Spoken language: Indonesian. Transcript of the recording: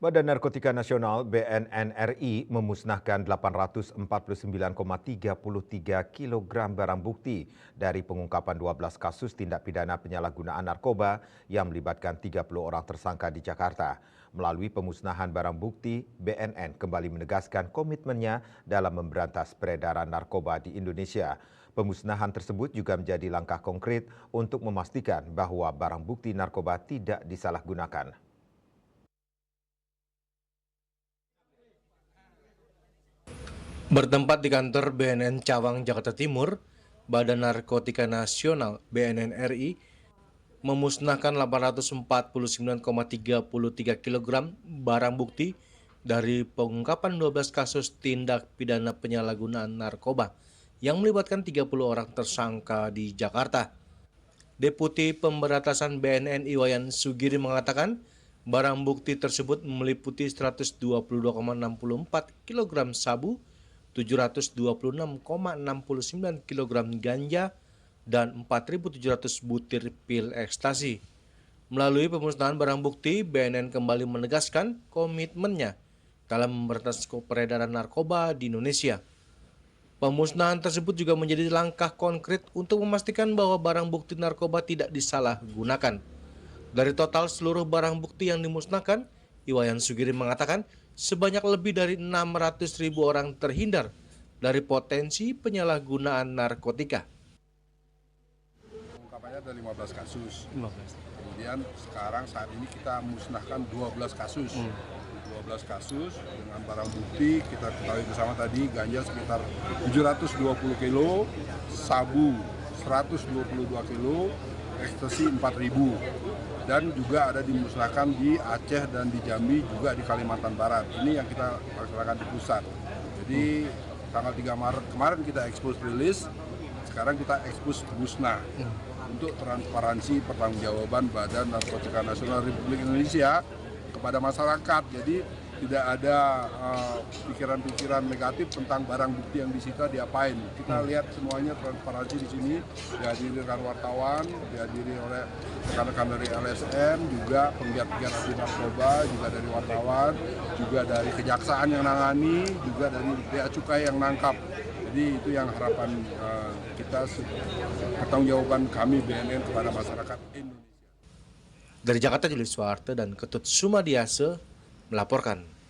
Badan Narkotika Nasional (BNN) RI memusnahkan 849,33 kg barang bukti dari pengungkapan 12 kasus tindak pidana penyalahgunaan narkoba yang melibatkan 30 orang tersangka di Jakarta. Melalui pemusnahan barang bukti, BNN kembali menegaskan komitmennya dalam memberantas peredaran narkoba di Indonesia. Pemusnahan tersebut juga menjadi langkah konkret untuk memastikan bahwa barang bukti narkoba tidak disalahgunakan. Bertempat di kantor BNN Cawang, Jakarta Timur, Badan Narkotika Nasional (BNN) RI memusnahkan 849,33 kg barang bukti dari pengungkapan 12 kasus tindak pidana penyalahgunaan narkoba yang melibatkan 30 orang tersangka di Jakarta. Deputi Pemberantasan BNN Iwayan Sugiri mengatakan, barang bukti tersebut meliputi 122,64 kg sabu, 726,69 kg ganja, dan 4.700 butir pil ekstasi. Melalui pemusnahan barang bukti, BNN kembali menegaskan komitmennya dalam memberantas peredaran narkoba di Indonesia. Pemusnahan tersebut juga menjadi langkah konkret untuk memastikan bahwa barang bukti narkoba tidak disalahgunakan. Dari total seluruh barang bukti yang dimusnahkan, Iwayan Sugiri mengatakan sebanyak lebih dari 600.000 orang terhindar dari potensi penyalahgunaan narkotika. Pengungkapannya ada 15 kasus. Kemudian sekarang saat ini kita musnahkan 12 kasus. 12 kasus dengan barang bukti kita ketahui bersama tadi ganja sekitar 720 kilo, sabu 122 kilo, ekstasi 4.000. Dan juga ada dimusnahkan di Aceh dan di Jambi, juga di Kalimantan Barat. Ini yang kita laksanakan di pusat. Jadi tanggal 3 Maret kemarin kita ekspos rilis, sekarang kita ekspos musnah untuk transparansi pertanggungjawaban Badan Narkotika Nasional Republik Indonesia kepada masyarakat. Jadi tidak ada pikiran-pikiran negatif tentang barang bukti yang disita diapain. Kita lihat semuanya transparansi di sini, dihadiri rekan wartawan, dihadiri oleh rekan-rekan dari LSM, juga penggiat-penggiat anti narkoba, juga dari wartawan, juga dari kejaksaan yang nangani, juga dari Bea Cukai yang nangkap. Jadi itu yang harapan kita, pertanggungjawaban kami BNN kepada masyarakat Indonesia. Dari Jakarta, Julius Suwarte dan Ketut Sumadiase melaporkan.